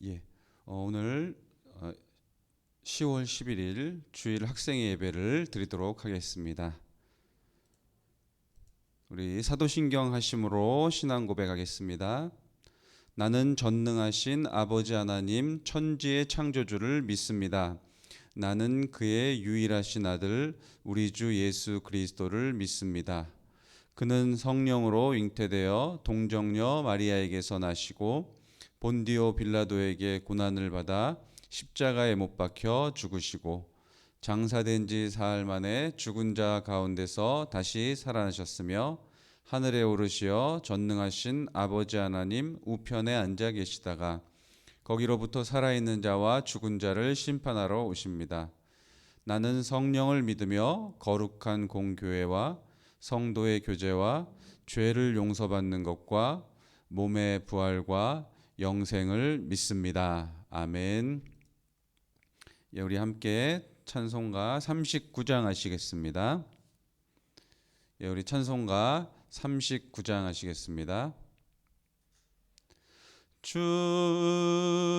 예, 오늘 10월 11일 주일 학생의 예배를 드리도록 하겠습니다. 우리 사도신경 하심으로 신앙 고백하겠습니다. 나는 전능하신 아버지 하나님 천지의 창조주를 믿습니다. 나는 그의 유일하신 아들 우리 주 예수 그리스도를 믿습니다. 그는 성령으로 잉태되어 동정녀 마리아에게서 나시고 본디오 빌라도에게 고난을 받아 십자가에 못 박혀 죽으시고 장사된 지 사흘 만에 죽은 자 가운데서 다시 살아나셨으며 하늘에 오르시어 전능하신 아버지 하나님 우편에 앉아 계시다가 거기로부터 살아있는 자와 죽은 자를 심판하러 오십니다. 나는 성령을 믿으며 거룩한 공교회와 성도의 교제와 죄를 용서받는 것과 몸의 부활과 영생을 믿습니다. 아멘. 예, 우리 함께 찬송가 39장 하시겠습니다. 예, 우리 찬송가 39장 하시겠습니다. 주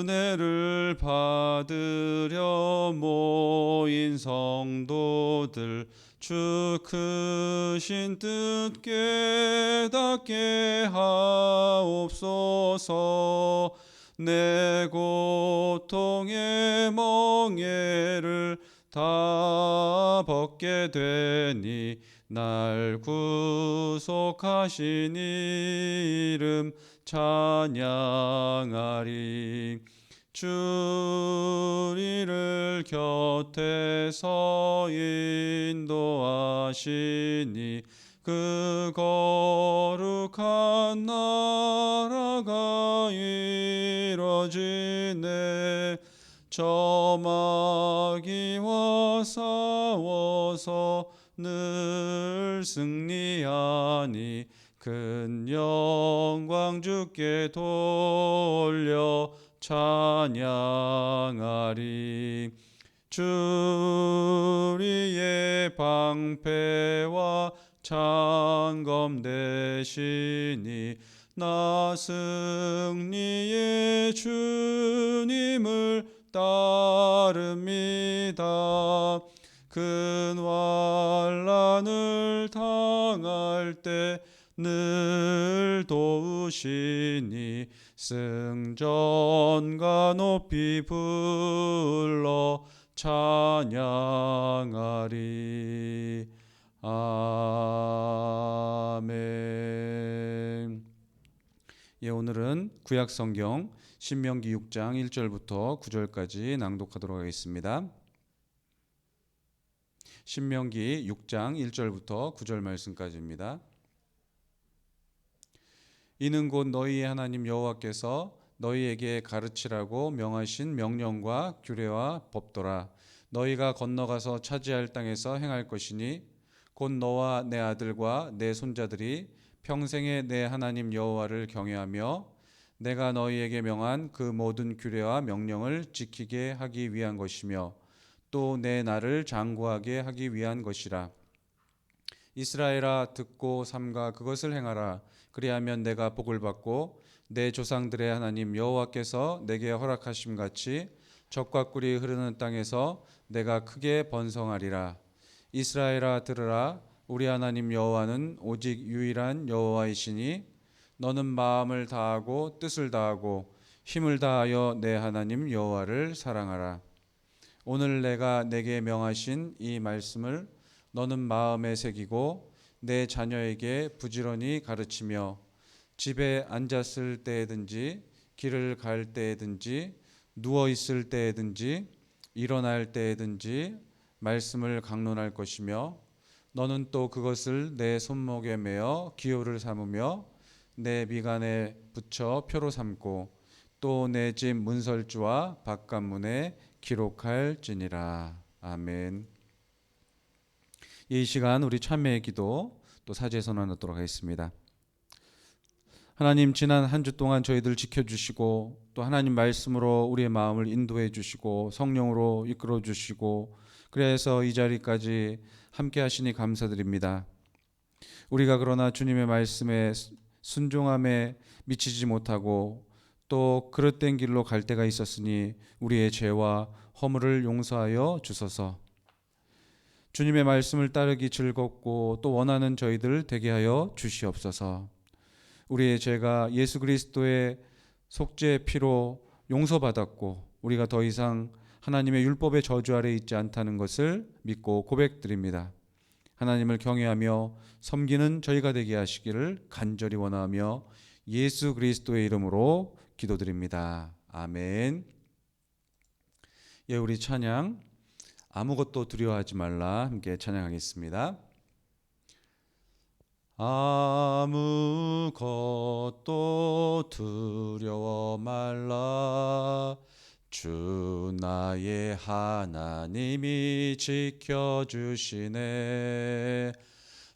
은혜를 받으려 모인 성도들 주 크신 뜻 깨닫게 하옵소서. 내 고통의 멍에를 다 벗게 되니 날 구속하신 이름 찬양하리. 주 이를 곁에서 인도하시니 그 거룩한 나라가 이뤄지네. 저 마귀와 싸워서 늘 승리하니 큰 영광 주께 돌려 찬양하리. 주 우리의 방패와 창검 되시니 나 승리의 주님을 따릅니다. 큰 환난을 당할 때 늘 도우시니 승전가 높이 불러 찬양하리. 아멘. 예, 오늘은 구약 성경 신명기 6장 1절부터 9절까지 낭독하도록 하겠습니다. 신명기 6장 1절부터 9절 말씀까지입니다. 이는 곧 너희의 하나님 여호와께서 너희에게 가르치라고 명하신 명령과 규례와 법도라. 너희가 건너가서 차지할 땅에서 행할 것이니 곧 너와 내 아들과 내 손자들이 평생에 내 하나님 여호와를 경외하며 내가 너희에게 명한 그 모든 규례와 명령을 지키게 하기 위한 것이며 또 내 나를 장구하게 하기 위한 것이라. 이스라엘아 듣고 삼가 그것을 행하라. 그리하면 내가 복을 받고 내 조상들의 하나님 여호와께서 내게 허락하심 같이 젖과 꿀이 흐르는 땅에서 내가 크게 번성하리라. 이스라엘아 들으라. 우리 하나님 여호와는 오직 유일한 여호와이시니 너는 마음을 다하고 뜻을 다하고 힘을 다하여 내 하나님 여호와를 사랑하라. 오늘 내가 내게 명하신 이 말씀을 너는 마음에 새기고 내 자녀에게 부지런히 가르치며 집에 앉았을 때에든지 길을 갈 때에든지 누워 있을 때에든지 일어날 때에든지 말씀을 강론할 것이며 너는 또 그것을 내 손목에 매어 기호를 삼으며 내 미간에 붙여 표로 삼고 또 내 집 문설주와 바깥문에 기록할지니라. 아멘. 이 시간 우리 참회의 기도 또 사죄 선언하도록 하겠습니다. 하나님, 지난 한 주 동안 저희들 지켜주시고 또 하나님 말씀으로 우리의 마음을 인도해 주시고 성령으로 이끌어 주시고 그래서 이 자리까지 함께 하시니 감사드립니다. 우리가 그러나 주님의 말씀에 순종함에 미치지 못하고 또 그릇된 길로 갈 때가 있었으니 우리의 죄와 허물을 용서하여 주소서. 주님의 말씀을 따르기 즐겁고 또 원하는 저희들 되게 하여 주시옵소서. 우리의 죄가 예수 그리스도의 속죄의 피로 용서받았고 우리가 더 이상 하나님의 율법의 저주 아래 있지 않다는 것을 믿고 고백드립니다. 하나님을 경외하며 섬기는 저희가 되게 하시기를 간절히 원하며 예수 그리스도의 이름으로 기도드립니다. 아멘. 예, 우리 찬양 아무것도 두려워하지 말라 함께 찬양하겠습니다. 아무것도 두려워 말라. 주 나의 하나님이 지켜주시네.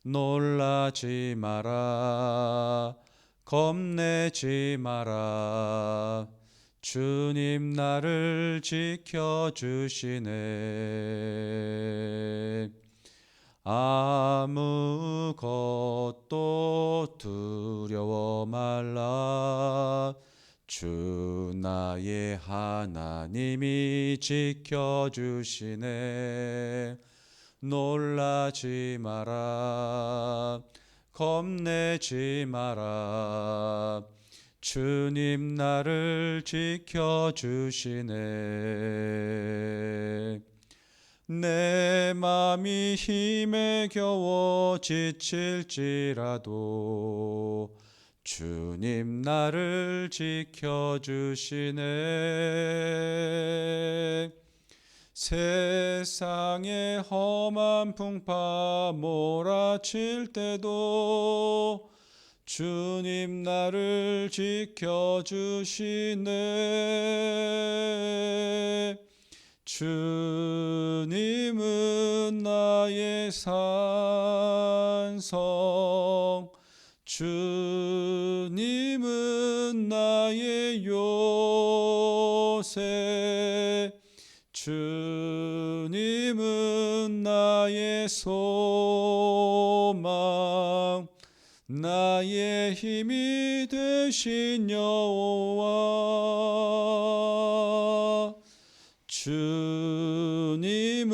놀라지 마라. 겁내지 마라. 주님 나를 지켜주시네. 아무것도 두려워 말라. 주 나의 하나님이 지켜주시네. 놀라지 마라. 겁내지 마라. 주님 나를 지켜주시네. 내 맘이 힘에 겨워 지칠지라도 주님 나를 지켜주시네. 세상의 험한 풍파 몰아칠 때도 주님 나를 지켜주시네. 주님은 나의 산성, 주님은 나의 요새, 주님은 나의 소망, 나의 힘이 되신 여호와. 주님은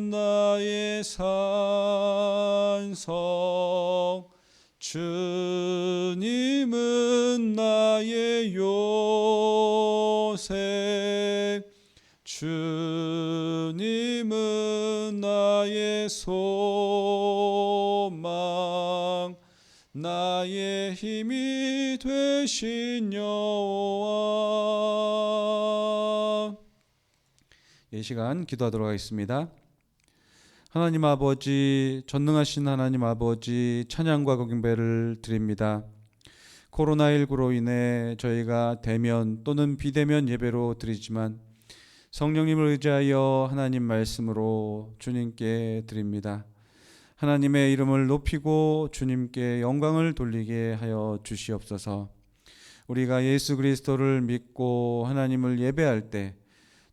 나의 산성, 주님은 나의 요새, 주님은 나의 소망, 나의 힘이 되신 여호와. 이 시간 기도하도록 하겠습니다. 하나님 아버지, 전능하신 하나님 아버지, 찬양과 경배를 드립니다. 코로나19로 인해 저희가 대면 또는 비대면 예배로 드리지만 성령님을 의지하여 하나님 말씀으로 주님께 드립니다. 하나님의 이름을 높이고 주님께 영광을 돌리게 하여 주시옵소서. 우리가 예수 그리스도를 믿고 하나님을 예배할 때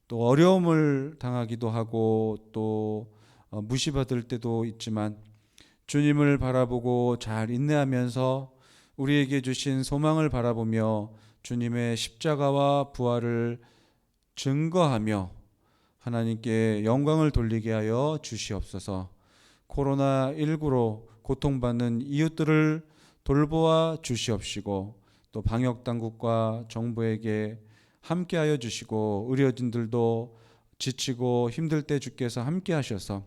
또 어려움을 당하기도 하고 또 무시받을 때도 있지만 주님을 바라보고 잘 인내하면서 우리에게 주신 소망을 바라보며 주님의 십자가와 부활을 증거하며 하나님께 영광을 돌리게 하여 주시옵소서. 코로나19로 고통받는 이웃들을 돌보아 주시옵시고 또 방역당국과 정부에게 함께하여 주시고 의료진들도 지치고 힘들 때 주께서 함께하셔서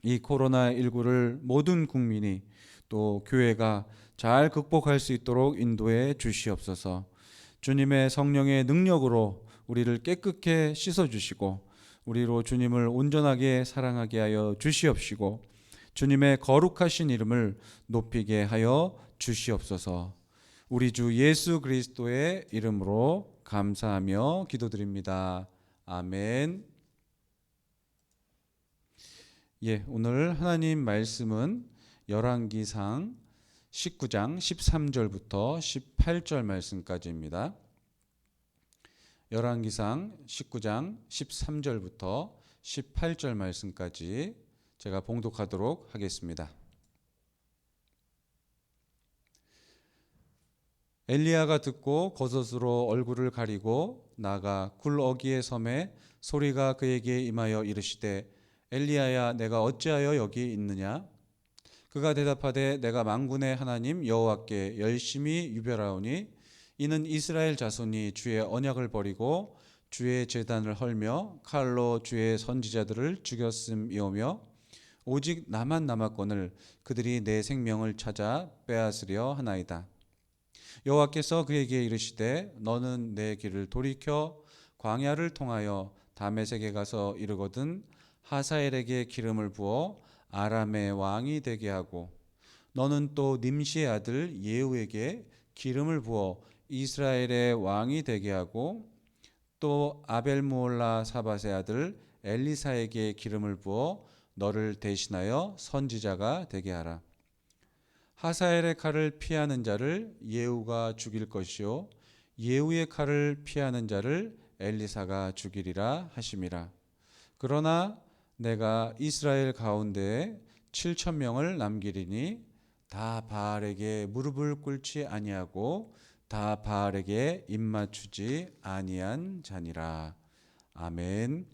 이 코로나19를 모든 국민이 또 교회가 잘 극복할 수 있도록 인도해 주시옵소서. 주님의 성령의 능력으로 우리를 깨끗게 씻어주시고 우리로 주님을 온전하게 사랑하게 하여 주시옵시고 주님의 거룩하신 이름을 높이게 하여 주시옵소서. 우리 주 예수 그리스도의 이름으로 감사하며 기도드립니다. 아멘. 예, 오늘 하나님 말씀은 열왕기상 19장 13절부터 18절 말씀까지입니다. 열왕기상 19장 13절부터 18절 말씀까지 제가 봉독하도록 하겠습니다. 엘리야가 듣고 겉옷으로 얼굴을 가리고 나가 굴어기의 섬에 소리가 그에게 임하여 이르시되 엘리야야 내가 어찌하여 여기 있느냐. 그가 대답하되 내가 만군의 하나님 여호와께 열심히 유별하오니 이는 이스라엘 자손이 주의 언약을 버리고 주의 제단을 헐며 칼로 주의 선지자들을 죽였음이오며 오직 나만 남았거늘 그들이 내 생명을 찾아 빼앗으려 하나이다. 여호와께서 그에게 이르시되 너는 내 길을 돌이켜 광야를 통하여 다메섹에 가서 이르거든 하사엘에게 기름을 부어 아람의 왕이 되게 하고 너는 또 님시의 아들 예후에게 기름을 부어 이스라엘의 왕이 되게 하고 또 아벨무올라 사밧의 아들 엘리사에게 기름을 부어 너를 대신하여 선지자가 되게 하라. 하사엘의 칼을 피하는 자를 예후가 죽일 것이요 예후의 칼을 피하는 자를 엘리사가 죽이리라 하심이라. 그러나 내가 이스라엘 가운데에 7천 명을 남기리니 다 바알에게 무릎을 꿇지 아니하고 다 바알에게 입맞추지 아니한 자니라. 아멘.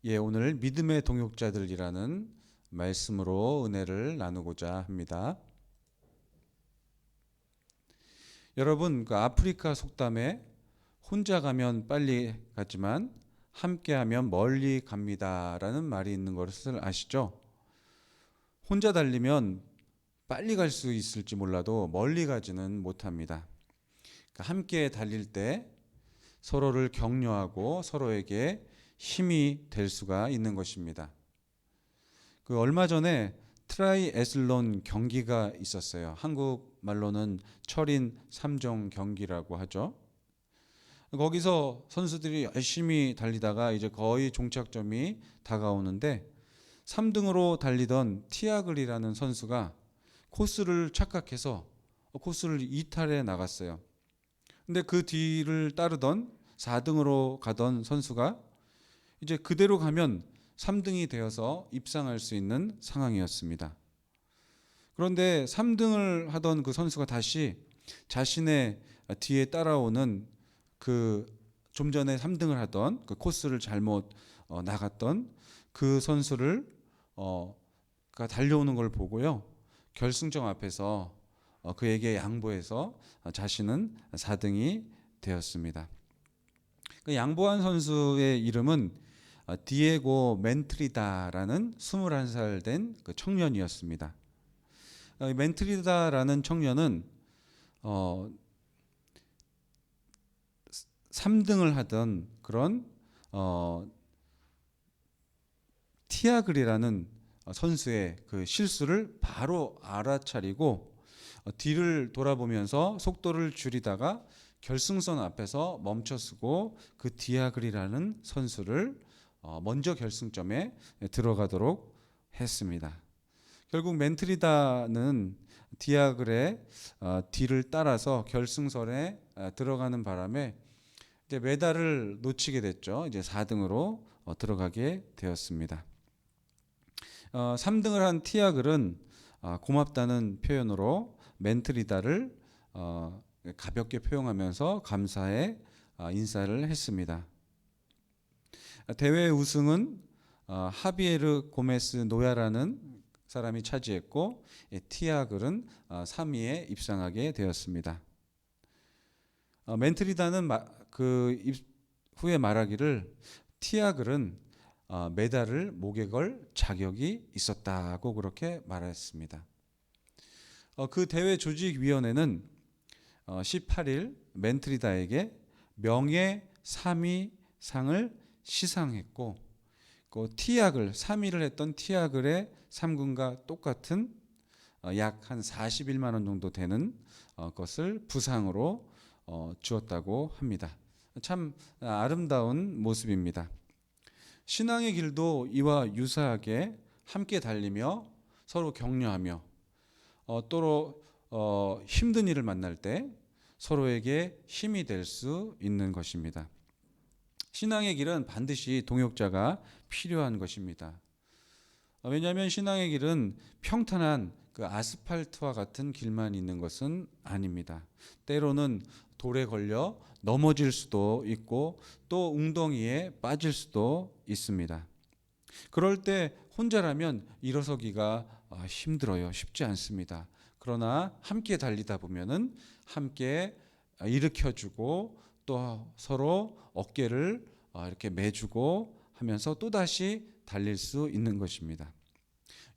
예, 오늘 믿음의 동역자들이라는 말씀으로 은혜를 나누고자 합니다. 여러분, 그 아프리카 속담에 혼자 가면 빨리 가지만 함께 하면 멀리 갑니다라는 말이 있는 것을 아시죠? 혼자 달리면 빨리 갈 수 있을지 몰라도 멀리 가지는 못합니다. 그러니까 함께 달릴 때 서로를 격려하고 서로에게 힘이 될 수가 있는 것입니다. 그 얼마 전에 트라이애슬론 경기가 있었어요. 한국 말로는 철인 3종 경기라고 하죠. 거기서 선수들이 열심히 달리다가 이제 거의 종착점이 다가오는데 3등으로 달리던 티아글이라는 선수가 코스를 착각해서 코스를 이탈해 나갔어요. 근데 그 뒤를 따르던 4등으로 가던 선수가 이제 그대로 가면 3등이 되어서 입상할 수 있는 상황이었습니다. 그런데 3등을 하던 그 선수가 다시 자신의 뒤에 따라오는 그 좀 전에 3등을 하던 그 코스를 잘못 나갔던 그 선수를 달려오는 걸 보고요. 결승점 앞에서 그에게 양보해서 자신은 4등이 되었습니다. 그 양보한 선수의 이름은 디에고 멘트리다라는 21살 된 그 청년이었습니다. 멘트리다라는 청년은 3등을 하던 그런 티아글이라는 선수의 그 실수를 바로 알아차리고 뒤를 돌아보면서 속도를 줄이다가 결승선 앞에서 멈춰서고 그 티아글이라는 선수를 먼저 결승점에 들어가도록 했습니다. 결국 멘트리다는 디아글의 뒤를 따라서 결승선에 들어가는 바람에 이제 메달을 놓치게 됐죠. 이제 4등으로 들어가게 되었습니다. 3등을 한 티아글은 고맙다는 표현으로 멘트리다를 가볍게 표현하면서 감사의 인사를 했습니다. 대회 우승은 하비에르 고메스 노야라는 사람이 차지했고 티아글은 3위에 입상하게 되었습니다. 멘트리다는 그 후에 말하기를 티아글은 메달을 목에 걸 자격이 있었다고 그렇게 말했습니다. 그 대회 조직위원회는 18일 멘트리다에게 명예 3위 상을 시상했고 그 티아글 3위를 했던 티아글의 상금과 똑같은 약 한 41만 원 정도 되는 것을 부상으로 주었다고 합니다. 참 아름다운 모습입니다. 신앙의 길도 이와 유사하게 함께 달리며 서로 격려하며 또 힘든 일을 만날 때 서로에게 힘이 될 수 있는 것입니다. 신앙의 길은 반드시 동역자가 필요한 것입니다. 왜냐하면 신앙의 길은 평탄한 그 아스팔트와 같은 길만 있는 것은 아닙니다. 때로는 돌에 걸려 넘어질 수도 있고 또 웅덩이에 빠질 수도 있습니다. 그럴 때 혼자라면 일어서기가 힘들어요. 쉽지 않습니다. 그러나 함께 달리다 보면은 함께 일으켜주고 또 서로 어깨를 이렇게 매주고 하면서 또다시 달릴 수 있는 것입니다.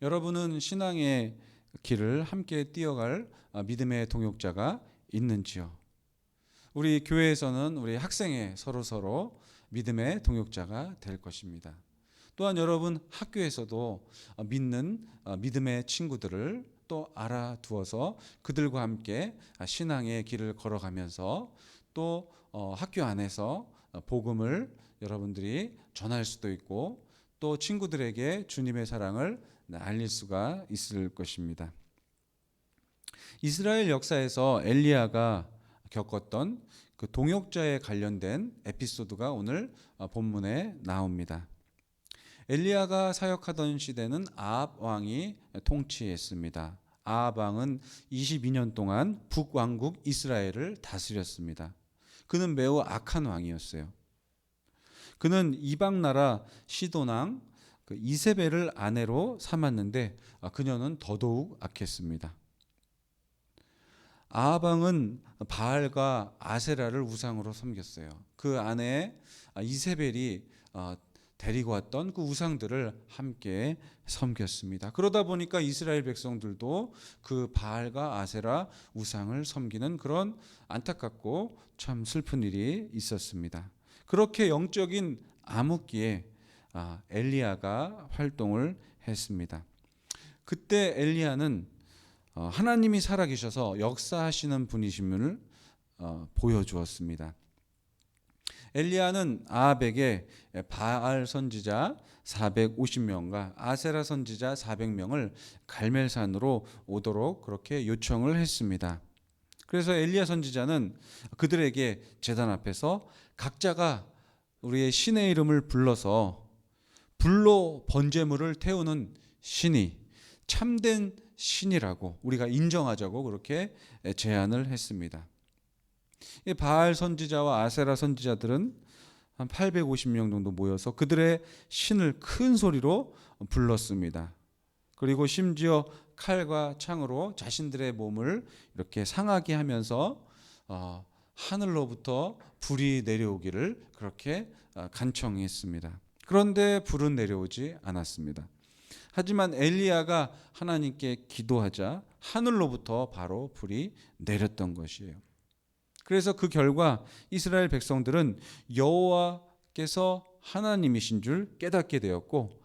여러분은 신앙의 길을 함께 뛰어갈 믿음의 동역자가 있는지요? 우리 교회에서는 우리 학생회 서로 믿음의 동역자가 될 것입니다. 또한 여러분 학교에서도 믿는 믿음의 친구들을 또 알아두어서 그들과 함께 신앙의 길을 걸어가면서 또 학교 안에서 복음을 여러분들이 전할 수도 있고 또 친구들에게 주님의 사랑을 알릴 수가 있을 것입니다. 이스라엘 역사에서 엘리야가 겪었던 그 동역자에 관련된 에피소드가 오늘 본문에 나옵니다. 엘리야가 사역하던 시대는 아합 왕이 통치했습니다. 아합 왕은 22년 동안 북왕국 이스라엘을 다스렸습니다. 그는 매우 악한 왕이었어요. 그는 이방 나라 시돈왕 이세벨을 아내로 삼았는데 그녀는 더더욱 악했습니다. 아합 왕은 바알과 아세라를 우상으로 섬겼어요. 그 아내 이세벨이 데리고 왔던 그 우상들을 함께 섬겼습니다. 그러다 보니까 이스라엘 백성들도 그 바알과 아세라 우상을 섬기는 그런 안타깝고 참 슬픈 일이 있었습니다. 그렇게 영적인 암흑기에 엘리야가 활동을 했습니다. 그때 엘리야는 하나님이 살아계셔서 역사하시는 분이심을 보여주었습니다. 엘리야는 아합에게 바알 선지자 450명과 아세라 선지자 400명을 갈멜산으로 오도록 그렇게 요청을 했습니다. 그래서 엘리야 선지자는 그들에게 제단 앞에서 각자가 우리의 신의 이름을 불러서 불로 번제물을 태우는 신이 참된 신이라고 우리가 인정하자고 그렇게 제안을 했습니다. 바알 선지자와 아세라 선지자들은 한 850명 정도 모여서 그들의 신을 큰 소리로 불렀습니다. 그리고 심지어 칼과 창으로 자신들의 몸을 이렇게 상하게 하면서 하늘로부터 불이 내려오기를 그렇게 간청했습니다. 그런데 불은 내려오지 않았습니다. 하지만 엘리야가 하나님께 기도하자 하늘로부터 바로 불이 내렸던 것이에요. 그래서 그 결과 이스라엘 백성들은 여호와께서 하나님이신 줄 깨닫게 되었고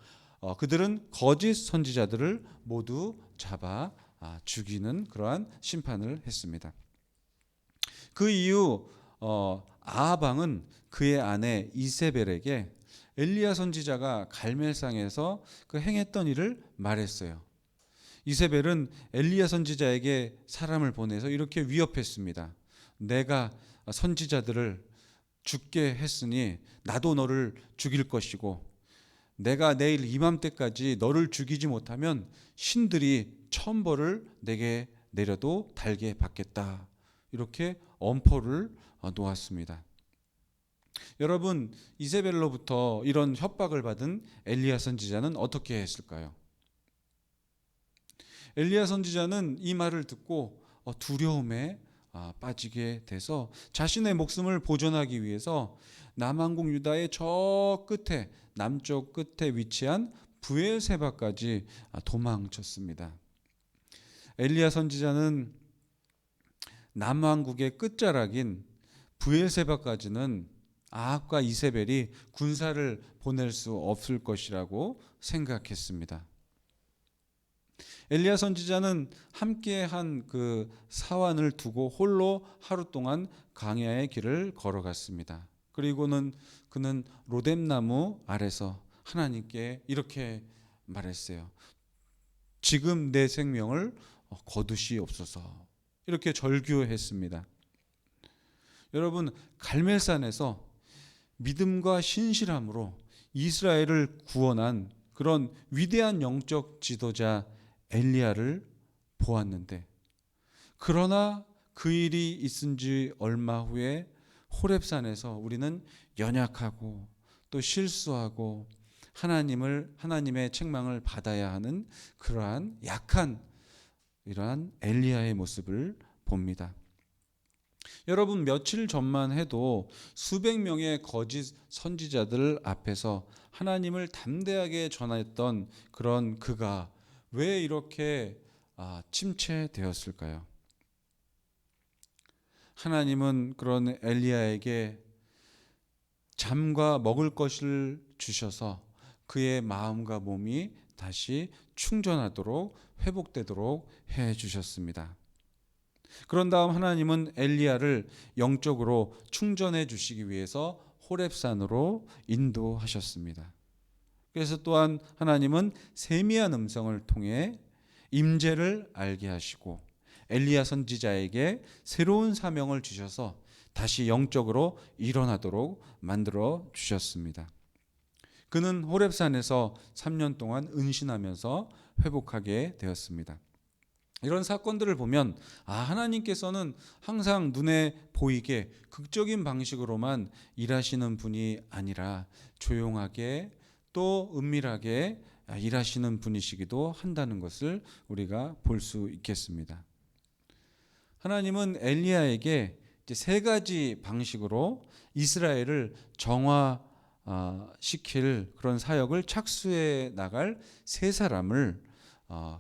그들은 거짓 선지자들을 모두 잡아 죽이는 그러한 심판을 했습니다. 그 이후 아합 왕은 그의 아내 이세벨에게 엘리야 선지자가 갈멜산에서 그 행했던 일을 말했어요. 이세벨은 엘리야 선지자에게 사람을 보내서 이렇게 위협했습니다. 내가 선지자들을 죽게 했으니 나도 너를 죽일 것이고 내가 내일 이맘때까지 너를 죽이지 못하면 신들이 천벌을 내게 내려도 달게 받겠다. 이렇게 엄포를 놓았습니다. 여러분, 이세벨로부터 이런 협박을 받은 엘리야 선지자는 어떻게 했을까요? 엘리야 선지자는 이 말을 듣고 두려움에 빠지게 돼서 자신의 목숨을 보존하기 위해서 남왕국 유다의 저 끝에 남쪽 끝에 위치한 브엘세바까지 도망쳤습니다. 엘리야 선지자는 남왕국의 끝자락인 브엘세바까지는 아합과 이세벨이 군사를 보낼 수 없을 것이라고 생각했습니다. 엘리야 선지자는 함께한 그 사환을 두고 홀로 하루 동안 광야의 길을 걸어갔습니다. 그리고는 그는 로뎀나무 아래서 하나님께 이렇게 말했어요. 지금 내 생명을 거두시옵소서. 이렇게 절규했습니다. 여러분, 갈멜산에서 믿음과 신실함으로 이스라엘을 구원한 그런 위대한 영적 지도자 엘리야를 보았는데, 그러나 그 일이 있은 지 얼마 후에 호렙산에서 우리는 연약하고 또 실수하고 하나님의 책망을 받아야 하는 그러한 약한 이러한 엘리야의 모습을 봅니다. 여러분, 며칠 전만 해도 수백 명의 거짓 선지자들 앞에서 하나님을 담대하게 전했던 그런 그가 왜 이렇게 침체되었을까요? 하나님은 그런 엘리야에게 잠과 먹을 것을 주셔서 그의 마음과 몸이 다시 충전하도록 회복되도록 해 주셨습니다. 그런 다음 하나님은 엘리야를 영적으로 충전해 주시기 위해서 호렙산으로 인도하셨습니다. 그래서 또한 하나님은 세미한 음성을 통해 임재를 알게 하시고 엘리야 선지자에게 새로운 사명을 주셔서 다시 영적으로 일어나도록 만들어 주셨습니다. 그는 호렙산에서 3년 동안 은신하면서 회복하게 되었습니다. 이런 사건들을 보면 하나님께서는 항상 눈에 보이게 극적인 방식으로만 일하시는 분이 아니라 조용하게 또 은밀하게 일하시는 분이시기도 한다는 것을 우리가 볼 수 있겠습니다. 하나님은 엘리야에게 이제 세 가지 방식으로 이스라엘을 정화시킬 그런 사역을 착수해 나갈 세 사람을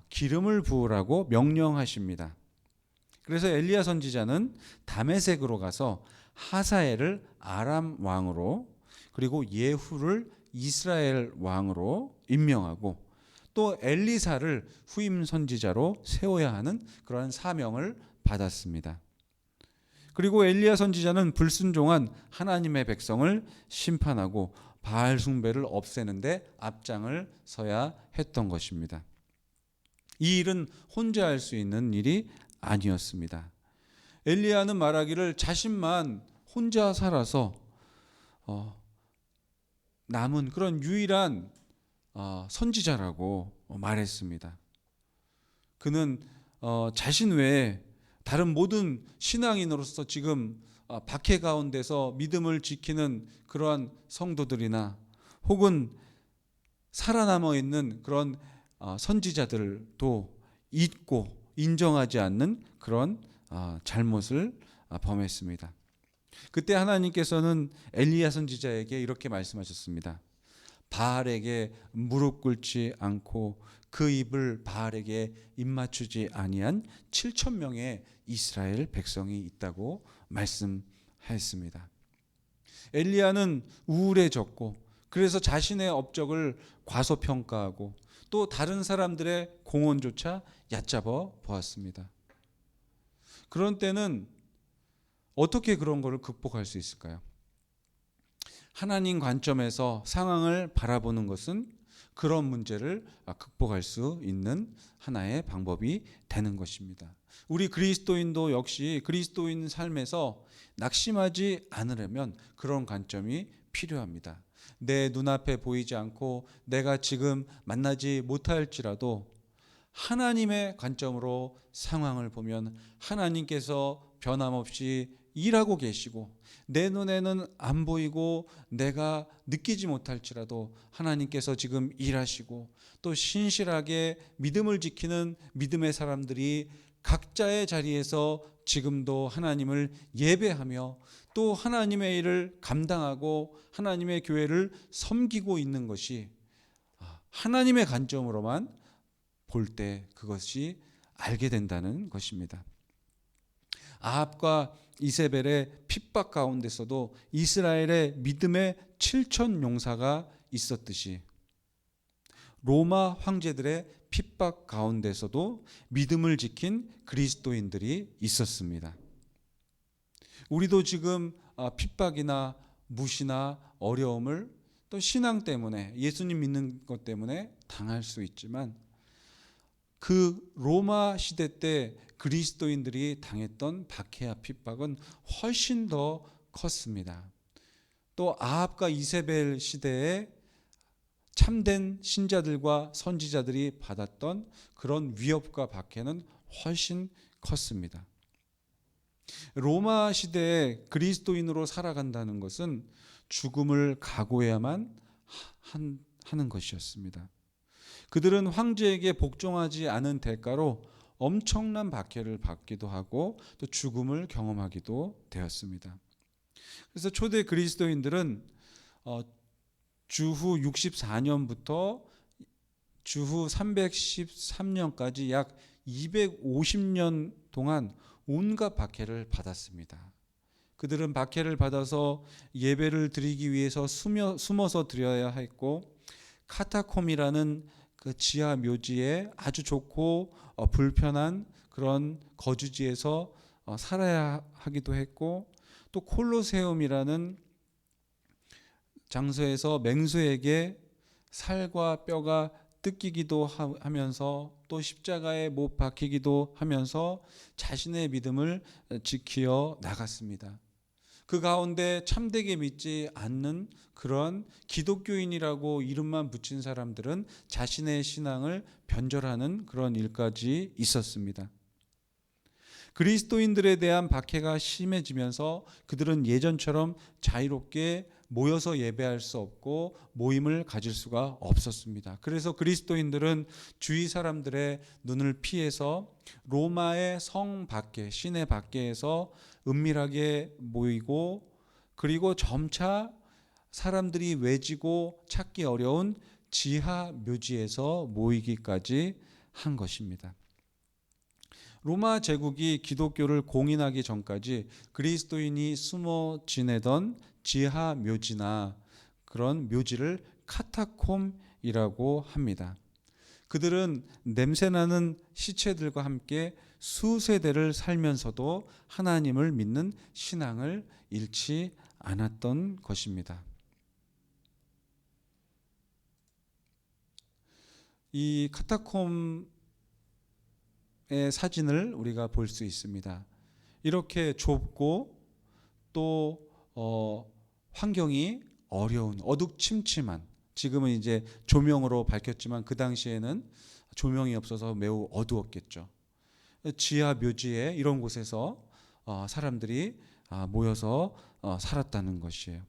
기름을 부으라고 명령하십니다. 그래서 엘리야 선지자는 다메섹으로 가서 하사엘을 아람 왕으로, 그리고 예후를 이스라엘 왕으로 임명하고 또 엘리사를 후임 선지자로 세워야 하는 그러한 사명을 받았습니다. 그리고 엘리야 선지자는 불순종한 하나님의 백성을 심판하고 바알 숭배를 없애는데 앞장을 서야 했던 것입니다. 이 일은 혼자 할 수 있는 일이 아니었습니다. 엘리야는 말하기를 자신만 혼자 살아서 남은 그런 유일한 선지자라고 말했습니다. 그는 자신 외에 다른 모든 신앙인으로서 지금 박해 가운데서 믿음을 지키는 그러한 성도들이나 혹은 살아남아 있는 그런 선지자들도 잊고 인정하지 않는 그런 잘못을 범했습니다. 그때 하나님께서는 엘리야 선지자에게 이렇게 말씀하셨습니다. 바알에게 무릎 꿇지 않고 그 입을 바알에게 입맞추지 아니한 7천 명의 이스라엘 백성이 있다고 말씀하였습니다. 엘리야는 우울해졌고 그래서 자신의 업적을 과소평가하고 또 다른 사람들의 공헌조차 얕잡아 보았습니다. 그런 때는 어떻게 그런 것을 극복할 수 있을까요? 하나님 관점에서 상황을 바라보는 것은 그런 문제를 극복할 수 있는 하나의 방법이 되는 것입니다. 우리 그리스도인도 역시 그리스도인 삶에서 낙심하지 않으려면 그런 관점이 필요합니다. 내 눈앞에 보이지 않고 내가 지금 만나지 못할지라도 하나님의 관점으로 상황을 보면 하나님께서 변함없이 일하고 계시고 내 눈에는 안 보이고 내가 느끼지 못할지라도 하나님께서 지금 일하시고 또 신실하게 믿음을 지키는 믿음의 사람들이 각자의 자리에서 지금도 하나님을 예배하며 또 하나님의 일을 감당하고 하나님의 교회를 섬기고 있는 것이 하나님의 관점으로만 볼 때 그것이 알게 된다는 것입니다. 아합과 이세벨의 핍박 가운데서도 이스라엘의 믿음의 7천 용사가 있었듯이 로마 황제들의 핍박 가운데서도 믿음을 지킨 그리스도인들이 있었습니다. 우리도 지금 핍박이나 무시나 어려움을 또 신앙 때문에 예수님 믿는 것 때문에 당할 수 있지만 그 로마 시대 때 그리스도인들이 당했던 박해와 핍박은 훨씬 더 컸습니다. 또 아합과 이세벨 시대에 참된 신자들과 선지자들이 받았던 그런 위협과 박해는 훨씬 컸습니다. 로마 시대에 그리스도인으로 살아간다는 것은 죽음을 각오해야만 하는 것이었습니다. 그들은 황제에게 복종하지 않은 대가로 엄청난 박해를 받기도 하고 또 죽음을 경험하기도 되었습니다. 그래서 초대 그리스도인들은 주후 64년부터 주후 313년까지 약 250년 동안 온갖 박해를 받았습니다. 그들은 박해를 받아서 예배를 드리기 위해서 숨어서 드려야 했고, 카타콤이라는 그 지하 묘지에 아주 좋고 불편한 그런 거주지에서 살아야 하기도 했고, 또 콜로세움이라는 장소에서 맹수에게 살과 뼈가 뜯기기도 하면서 또 십자가에 못 박히기도 하면서 자신의 믿음을 지키어 나갔습니다. 그 가운데 참되게 믿지 않는 그런 기독교인이라고 이름만 붙인 사람들은 자신의 신앙을 변절하는 그런 일까지 있었습니다. 그리스도인들에 대한 박해가 심해지면서 그들은 예전처럼 자유롭게 모여서 예배할 수 없고 모임을 가질 수가 없었습니다. 그래서 그리스도인들은 주위 사람들의 눈을 피해서 로마의 성 밖에, 시내 밖에서 은밀하게 모이고, 그리고 점차 사람들이 외지고 찾기 어려운 지하 묘지에서 모이기까지 한 것입니다. 로마 제국이 기독교를 공인하기 전까지 그리스도인이 숨어 지내던 지하 묘지나 그런 묘지를 카타콤이라고 합니다. 그들은 냄새나는 시체들과 함께 수세대를 살면서도 하나님을 믿는 신앙을 잃지 않았던 것입니다. 이 카타콤의 사진을 우리가 볼 수 있습니다. 이렇게 좁고 또 환경이 어려운, 어둑침침한, 지금은 이제 조명으로 밝혔지만 그 당시에는 조명이 없어서 매우 어두웠겠죠. 지하 묘지에 이런 곳에서 사람들이 모여서 살았다는 것이에요.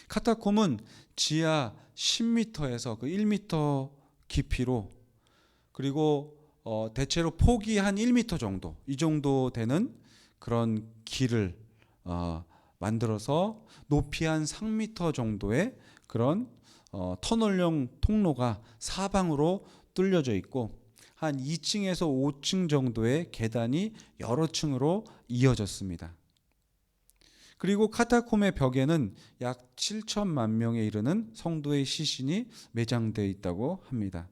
카타콤은 지하 10m에서 그 1m 깊이로, 그리고 대체로 폭이 한 1m 정도, 이 정도 되는 그런 길을 만들어서 높이 한 3m 정도의 그런 터널형 통로가 사방으로 뚫려져 있고, 한 2층에서 5층 정도의 계단이 여러 층으로 이어졌습니다. 그리고 카타콤의 벽에는 약 7천만 명에 이르는 성도의 시신이 매장되어 있다고 합니다.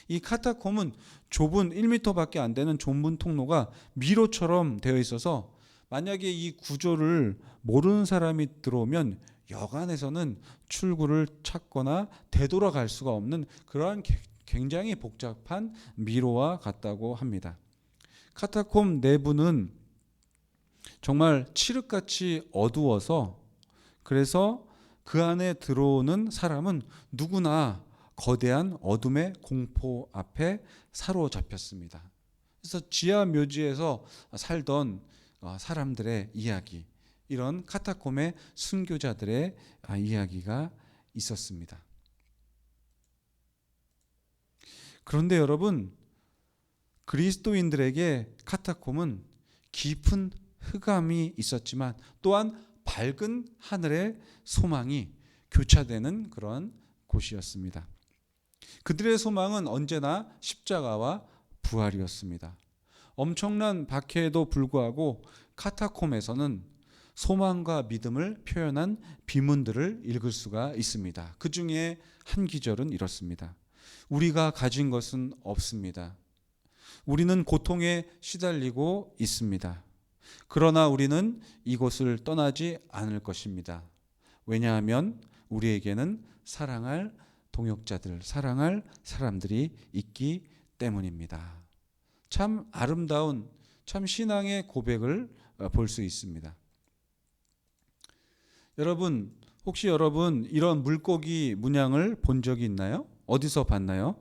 이 카타콤은 좁은 1m밖에 안 되는 좁은 통로가 미로처럼 되어 있어서 만약에 이 구조를 모르는 사람이 들어오면 여간에서는 출구를 찾거나 되돌아갈 수가 없는 그러한 굉장히 복잡한 미로와 같다고 합니다. 카타콤 내부는 정말 칠흑같이 어두워서, 그래서 그 안에 들어오는 사람은 누구나 거대한 어둠의 공포 앞에 사로잡혔습니다. 그래서 지하 묘지에서 살던 사람들의 이야기, 이런 카타콤의 순교자들의 이야기가 있었습니다. 그런데 여러분, 그리스도인들에게 카타콤은 깊은 흑암이 있었지만 또한 밝은 하늘의 소망이 교차되는 그런 곳이었습니다. 그들의 소망은 언제나 십자가와 부활이었습니다. 엄청난 박해에도 불구하고 카타콤에서는 소망과 믿음을 표현한 비문들을 읽을 수가 있습니다. 그 중에 한 기절은 이렇습니다. 우리가 가진 것은 없습니다. 우리는 고통에 시달리고 있습니다. 그러나 우리는 이곳을 떠나지 않을 것입니다. 왜냐하면 우리에게는 사랑할 동역자들, 사랑할 사람들이 있기 때문입니다. 참 아름다운, 참 신앙의 고백을 볼 수 있습니다. 여러분, 혹시 여러분 이런 물고기 문양을 본 적이 있나요? 어디서 봤나요?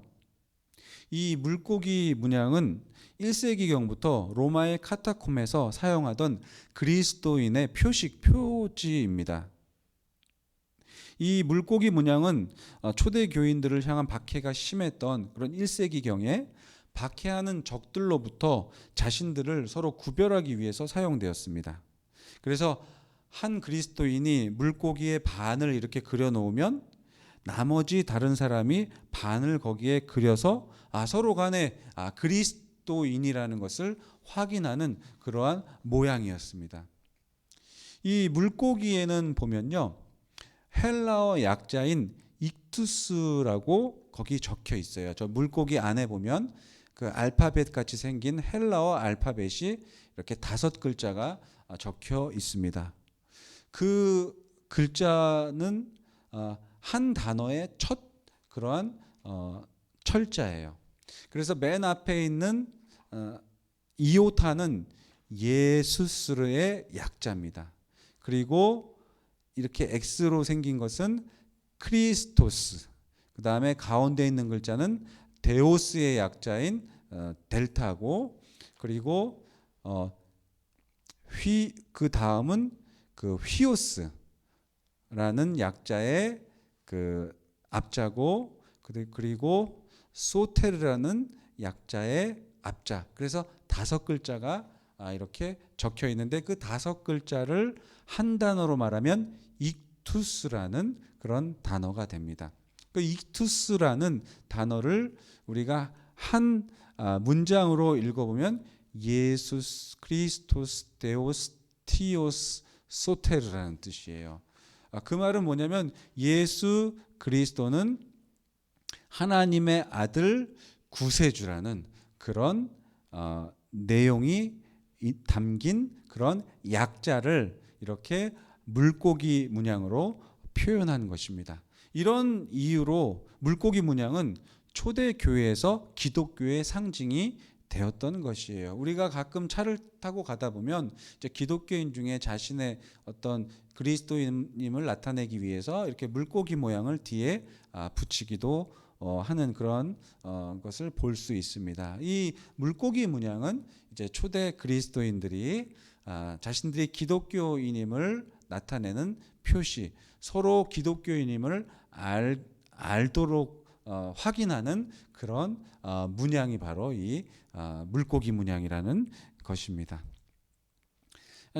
이 물고기 문양은 1세기경부터 로마의 카타콤에서 사용하던 그리스도인의 표지입니다. 이 물고기 문양은 초대 교인들을 향한 박해가 심했던 그런 1세기경에 박해하는 적들로부터 자신들을 서로 구별하기 위해서 사용되었습니다. 그래서 한 그리스도인이 물고기의 반을 이렇게 그려놓으면 나머지 다른 사람이 반을 거기에 그려서 서로 간에 그리스도인이라는 것을 확인하는 그러한 모양이었습니다. 이 물고기에는 보면요, 헬라어 약자인 익투스라고 거기 적혀 있어요. 저 물고기 안에 보면 그 알파벳 같이 생긴 헬라어 알파벳이 이렇게 5글자가 적혀 있습니다. 그 글자는 한 단어의 첫 그러한 철자예요. 그래서 맨 앞에 있는 이오타는 예수스의 약자입니다. 그리고 이렇게 X로 생긴 것은 크리스토스, 그 다음에 가운데 있는 글자는 데오스의 약자인 델타고, 그리고 그 다음은 그 휘오스라는 약자의 그 앞자고, 그리고 소테르라는 약자의 앞자. 그래서 5글자가 이렇게 적혀 있는데 그 5글자를 한 단어로 말하면 익투스라는 그런 단어가 됩니다. 그 익투스라는 단어를 우리가 한 문장으로 읽어보면 예수스 크리스토스 데오스 티오스 소테르라는 뜻이에요. 그 말은 뭐냐면 예수 그리스도는 하나님의 아들 구세주라는 그런 내용이 담긴 그런 약자를 이렇게 물고기 문양으로 표현한 것입니다. 이런 이유로 물고기 문양은 초대 교회에서 기독교의 상징이 되었던 것이에요. 우리가 가끔 차를 타고 가다 보면 이제 기독교인 중에 자신의 어떤 그리스도인임을 나타내기 위해서 이렇게 물고기 모양을 뒤에 붙이기도 하는 그런 것을 볼 수 있습니다. 이 물고기 문양은 이제 초대 그리스도인들이 자신들이 기독교인임을 나타내는 표시, 서로 기독교인임을 알도록 확인하는 그런 문양이 바로 이 물고기 문양이라는 것입니다.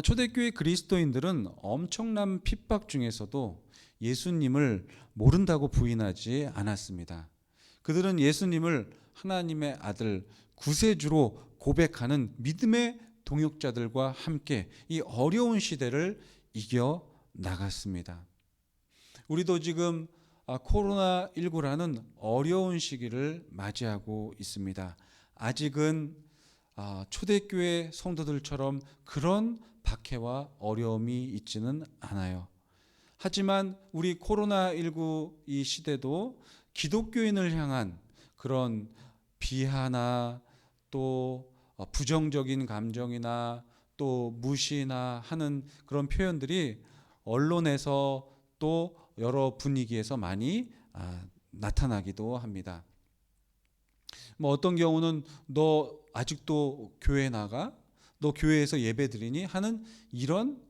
초대교회 그리스도인들은 엄청난 핍박 중에서도 예수님을 모른다고 부인하지 않았습니다. 그들은 예수님을 하나님의 아들 구세주로 고백하는 믿음의 동역자들과 함께 이 어려운 시대를 이겨 나갔습니다. 우리도 지금 코로나19라는 어려운 시기를 맞이하고 있습니다. 아직은 초대교회 성도들처럼 그런 박해와 어려움이 있지는 않아요. 하지만 우리 코로나19 이 시대도 기독교인을 향한 그런 비하나 또 부정적인 감정이나 또 무시나 하는 그런 표현들이 언론에서 또 여러 분위기에서 많이 나타나기도 합니다. 뭐 어떤 경우는 너 아직도 교회 나가? 너 교회에서 예배 드리니? 하는 이런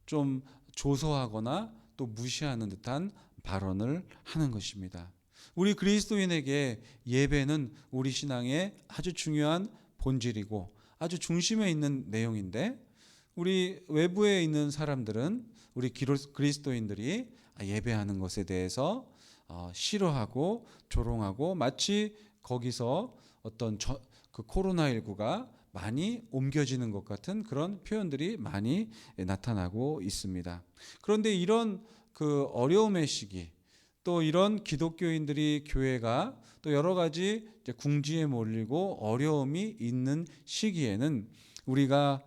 좀 조소하거나 또 무시하는 듯한 발언을 하는 것입니다. 우리 그리스도인에게 예배는 우리 신앙의 아주 중요한 본질이고 아주 중심에 있는 내용인데, 우리 외부에 있는 사람들은 우리 그리스도인들이 예배하는 것에 대해서 싫어하고 조롱하고 마치 거기서 어떤 그 코로나19가 많이 옮겨지는 것 같은 그런 표현들이 많이 나타나고 있습니다. 그런데 이런 그 어려움의 시기, 또 이런 기독교인들이 교회가 또 여러 가지 이제 궁지에 몰리고 어려움이 있는 시기에는 우리가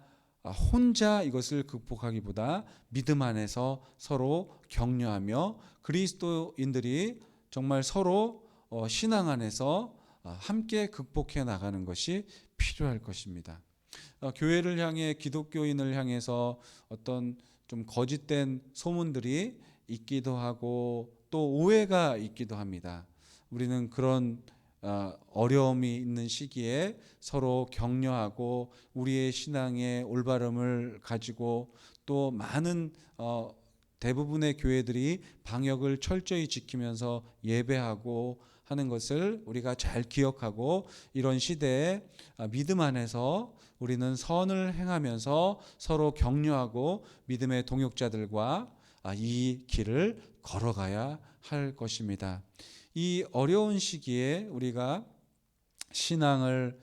혼자 이것을 극복하기보다 믿음 안에서 서로 격려하며 그리스도인들이 정말 서로 신앙 안에서 함께 극복해 나가는 것이 필요할 것입니다. 교회를 향해 기독교인을 향해서 어떤 좀 거짓된 소문들이 있기도 하고 또 오해가 있기도 합니다. 우리는 그런 어려움이 있는 시기에 서로 격려하고 우리의 신앙의 올바름을 가지고 또 많은 대부분의 교회들이 방역을 철저히 지키면서 예배하고 하는 것을 우리가 잘 기억하고 이런 시대에 믿음 안에서 우리는 선을 행하면서 서로 격려하고 믿음의 동역자들과 이 길을 걸어가야 할 것입니다. 이 어려운 시기에 우리가 신앙을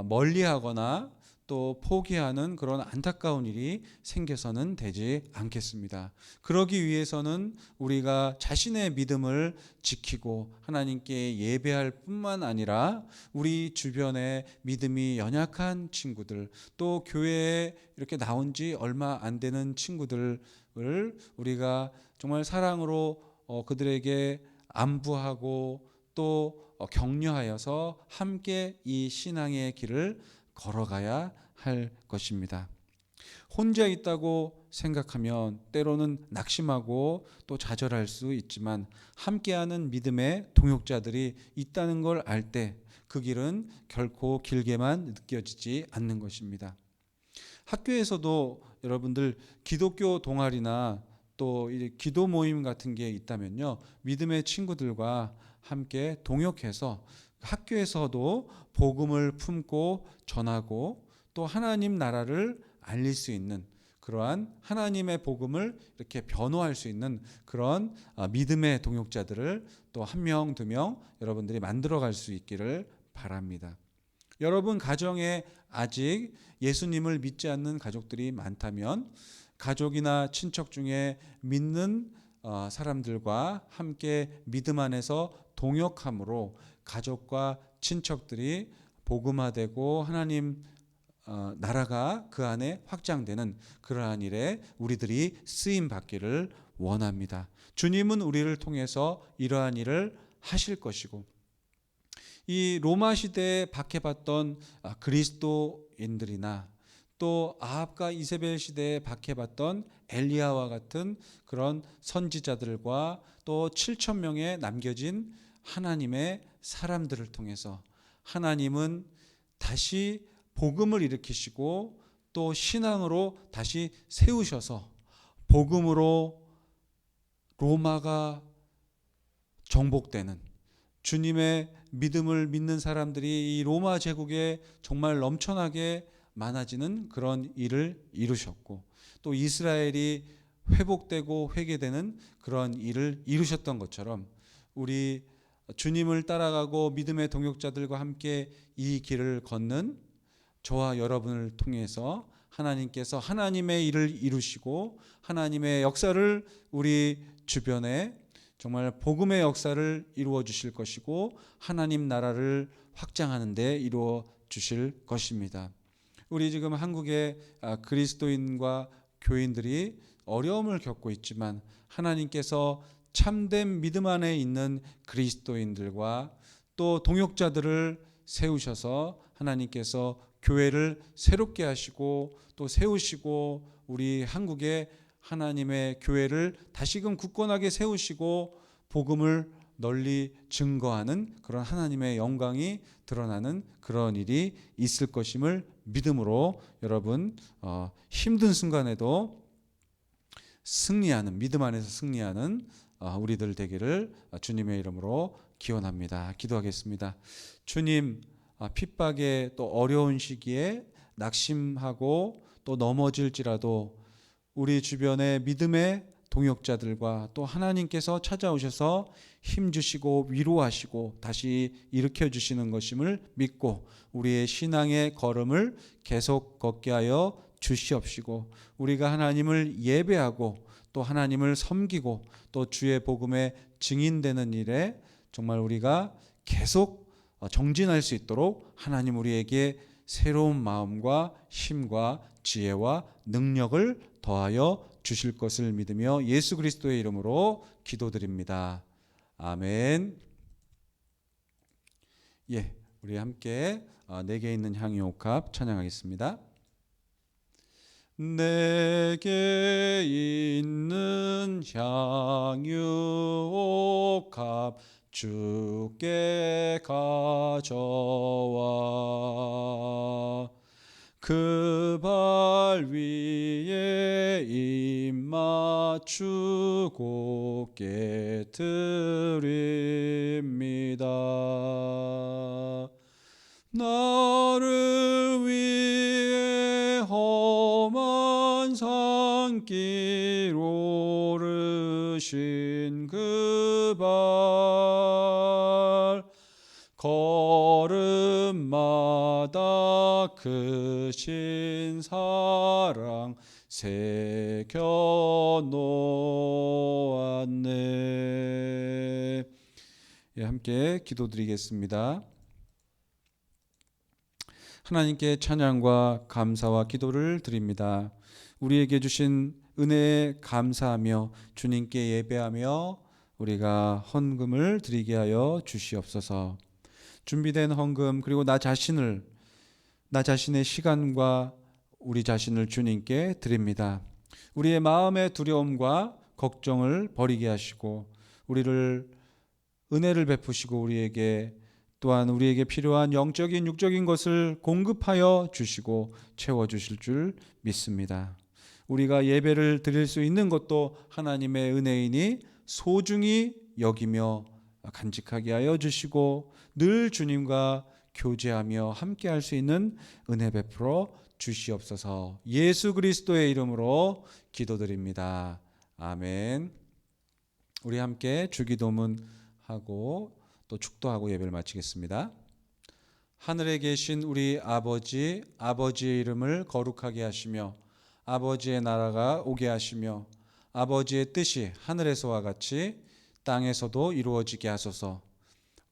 멀리하거나 또 포기하는 그런 안타까운 일이 생겨서는 되지 않겠습니다. 그러기 위해서는 우리가 자신의 믿음을 지키고 하나님께 예배할 뿐만 아니라 우리 주변에 믿음이 연약한 친구들, 또 교회에 이렇게 나온 지 얼마 안 되는 친구들을 우리가 정말 사랑으로 그들에게 안부하고 또 격려하여서 함께 이 신앙의 길을 걸어가야 할 것입니다. 혼자 있다고 생각하면 때로는 낙심하고 또 좌절할 수 있지만 함께하는 믿음의 동역자들이 있다는 걸 알 때 그 길은 결코 길게만 느껴지지 않는 것입니다. 학교에서도 여러분들 기독교 동아리나 또 기도 모임 같은 게 있다면요, 믿음의 친구들과 함께 동역해서 학교에서도 복음을 품고 전하고 또 하나님 나라를 알릴 수 있는 그러한 하나님의 복음을 이렇게 변호할 수 있는 그런 믿음의 동역자들을 또 한 명, 두 명 여러분들이 만들어갈 수 있기를 바랍니다. 여러분 가정에 아직 예수님을 믿지 않는 가족들이 많다면 가족이나 친척 중에 믿는 사람들과 함께 믿음 안에서 동역함으로 가족과 친척들이 복음화되고 하나님 나라가 그 안에 확장되는 그러한 일에 우리들이 쓰임 받기를 원합니다. 주님은 우리를 통해서 이러한 일을 하실 것이고 이 로마 시대에 박해받던 그리스도인들이나 또 아합과 이세벨 시대에 박해받던 엘리야와 같은 그런 선지자들과 또 7천 명의 남겨진 하나님의 사람들을 통해서 하나님은 다시 복음을 일으키시고 또 신앙으로 다시 세우셔서 복음으로 로마가 정복되는 주님의 믿음을 믿는 사람들이 이 로마 제국에 정말 넘쳐나게 많아지는 그런 일을 이루셨고 또 이스라엘이 회복되고 회개되는 그런 일을 이루셨던 것처럼 우리 주님을 따라가고 믿음의 동역자들과 함께 이 길을 걷는 저와 여러분을 통해서 하나님께서 하나님의 일을 이루시고 하나님의 역사를 우리 주변에 정말 복음의 역사를 이루어 주실 것이고 하나님 나라를 확장하는 데 이루어 주실 것입니다. 우리 지금 한국의 그리스도인과 교인들이 어려움을 겪고 있지만 하나님께서 참된 믿음 안에 있는 그리스도인들과 또 동역자들을 세우셔서 하나님께서 교회를 새롭게 하시고 또 세우시고 우리 한국의 하나님의 교회를 다시금 굳건하게 세우시고 복음을 널리 증거하는 그런 하나님의 영광이 드러나는 그런 일이 있을 것임을 믿음으로 여러분 힘든 순간에도 승리하는 믿음 안에서 승리하는 우리들 되기를 주님의 이름으로 기원합니다. 기도하겠습니다. 주님, 핍박에 또 어려운 시기에 낙심하고 또 넘어질지라도 우리 주변의 믿음의 동역자들과 또 하나님께서 찾아오셔서 힘주시고 위로하시고 다시 일으켜 주시는 것임을 믿고 우리의 신앙의 걸음을 계속 걷게 하여 주시옵시고 우리가 하나님을 예배하고 또 하나님을 섬기고 또 주의 복음의 증인되는 일에 정말 우리가 계속 정진할 수 있도록 하나님 우리에게 새로운 마음과 힘과 지혜와 능력을 더하여 주실 것을 믿으며 예수 그리스도의 이름으로 기도드립니다. 아멘. 우리 함께 내게 있는 향유옥합 찬양하겠습니다. 내게 있는 향유옥합 주께 가져와 그 발 위에 입 맞추고 깨뜨립니다. 나를 위해 험한 산길 오르신 그 발 걸음마다 크신 사랑 새겨 놓았네. 예, 함께 기도드리겠습니다. 하나님께 찬양과 감사와 기도를 드립니다. 우리에게 주신 은혜에 감사하며 주님께 예배하며 우리가 헌금을 드리게 하여 주시옵소서. 준비된 헌금 그리고 나 자신의 시간과 우리 자신을 주님께 드립니다. 우리의 마음의 두려움과 걱정을 버리게 하시고 우리를 은혜를 베푸시고 우리에게 또한 우리에게 필요한 영적인 육적인 것을 공급하여 주시고 채워주실 줄 믿습니다. 우리가 예배를 드릴 수 있는 것도 하나님의 은혜이니 소중히 여기며 간직하게 하여 주시고 늘 주님과 교제하며 함께 할 수 있는 은혜 베풀어 주시옵소서. 예수 그리스도의 이름으로 기도드립니다. 아멘. 우리 함께 주기도문하고 또 축도하고 예배를 마치겠습니다. 하늘에 계신 우리 아버지의 이름을 거룩하게 하시며 아버지의 나라가 오게 하시며 아버지의 뜻이 하늘에서와 같이 땅에서도 이루어지게 하소서.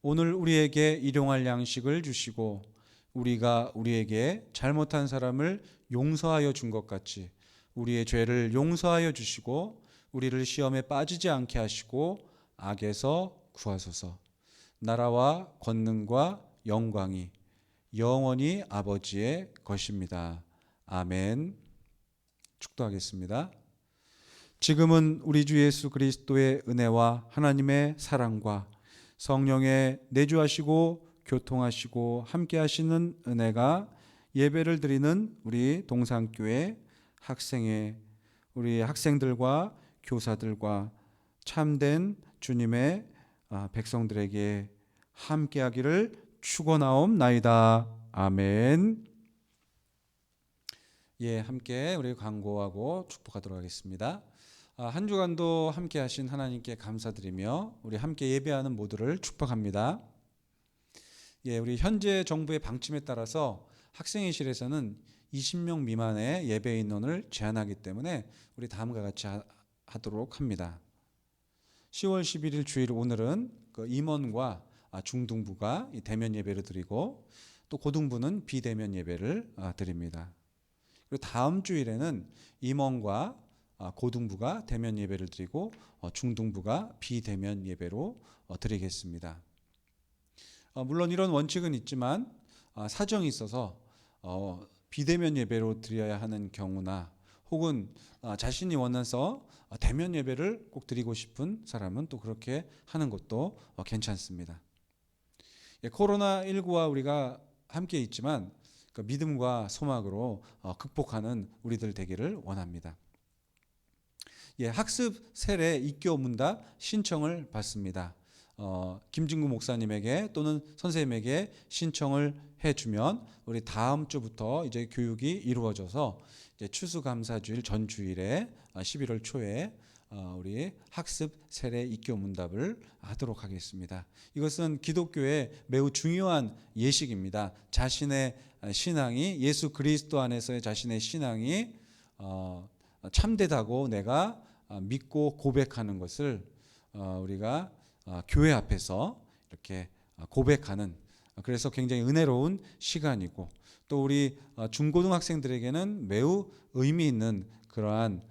오늘 우리에게 일용할 양식을 주시고 우리가 우리에게 잘못한 사람을 용서하여 준 것 같이 우리의 죄를 용서하여 주시고 우리를 시험에 빠지지 않게 하시고 악에서 구하소서. 나라와 권능과 영광이 영원히 아버지의 것입니다. 아멘. 축도하겠습니다. 지금은 우리 주 예수 그리스도의 은혜와 하나님의 사랑과 성령의 내주하시고 교통하시고 함께 하시는 은혜가 예배를 드리는 우리 동산교회 우리 학생들과 교사들과 참된 주님의 백성들에게 함께하기를 축원하옵나이다. 아멘. 예, 함께 우리 광고하고 축복하도록 하겠습니다. 한 주간도 함께 하신 하나님께 감사드리며 우리 함께 예배하는 모두를 축복합니다. 예, 우리 현재 정부의 방침에 따라서 학생회실에서는 20명 미만의 예배 인원을 제한하기 때문에 우리 다음과 같이 하도록 합니다. 10월 11일 주일 오늘은 그 임원과 중등부가 대면 예배를 드리고 또 고등부는 비대면 예배를 드립니다. 그리고 다음 주일에는 임원과 고등부가 대면 예배를 드리고 중등부가 비대면 예배로 드리겠습니다. 물론 이런 원칙은 있지만 사정이 있어서 비대면 예배로 드려야 하는 경우나 혹은 자신이 원해서 대면 예배를 꼭 드리고 싶은 사람은 또 그렇게 하는 것도 괜찮습니다. 코로나19와 우리가 함께 있지만 그 믿음과 소망으로 극복하는 우리들 되기를 원합니다. 예, 학습 세례 입교 문답 신청을 받습니다. 김진구 목사님에게 또는 선생님에게 신청을 해주면 우리 다음 주부터 이제 교육이 이루어져서 이제 추수감사주일 전주일에 11월 초에 우리 학습 세례 입교 문답을 하도록 하겠습니다. 이것은 기독교의 매우 중요한 예식입니다. 자신의 신앙이 예수 그리스도 안에서의 자신의 신앙이 참되다고 내가 믿고 고백하는 것을 우리가 교회 앞에서 이렇게 고백하는, 그래서 굉장히 은혜로운 시간이고 또 우리 중고등학생들에게는 매우 의미 있는 그러한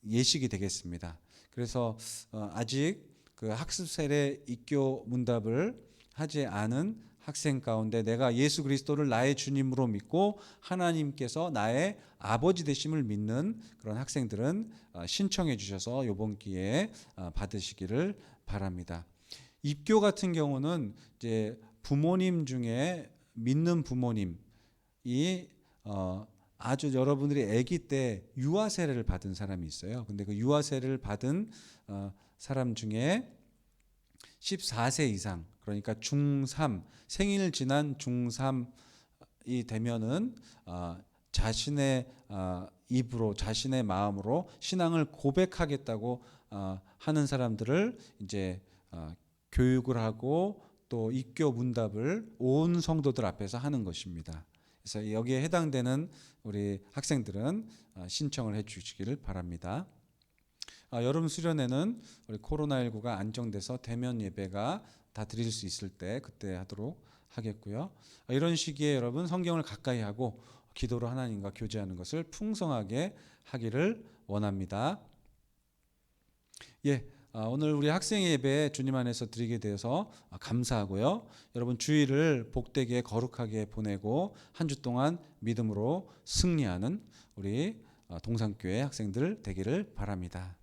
예식이 되겠습니다. 그래서 아직 그 학습 세례 입교 문답을 하지 않은 학생 가운데 내가 예수 그리스도를 나의 주님으로 믿고 하나님께서 나의 아버지 되심을 믿는 그런 학생들은 신청해 주셔서 이번 기회에 받으시기를 바랍니다. 입교 같은 경우는 이제 부모님 중에 믿는 부모님이 아주 여러분들이 아기 때 유아 세례를 받은 사람이 있어요. 근데 그 유아 세례를 받은 사람 중에 14세 이상, 그러니까 중3 생일 지난 중3이 되면은 자신의 입으로 자신의 마음으로 신앙을 고백하겠다고 하는 사람들을 이제 교육을 하고 또 입교 문답을 온 성도들 앞에서 하는 것입니다. 그래서 여기에 해당되는 우리 학생들은 신청을 해 주시기를 바랍니다. 여름 수련회는 우리 코로나19가 안정돼서 대면 예배가 다 드릴 수 있을 때 그때 하도록 하겠고요. 이런 시기에 여러분 성경을 가까이 하고 기도로 하나님과 교제하는 것을 풍성하게 하기를 원합니다. 오늘 우리 학생 예배 주님 안에서 드리게 되어서 감사하고요. 여러분 주일을 복되게 거룩하게 보내고 한 주 동안 믿음으로 승리하는 우리 동산교회 학생들 되기를 바랍니다.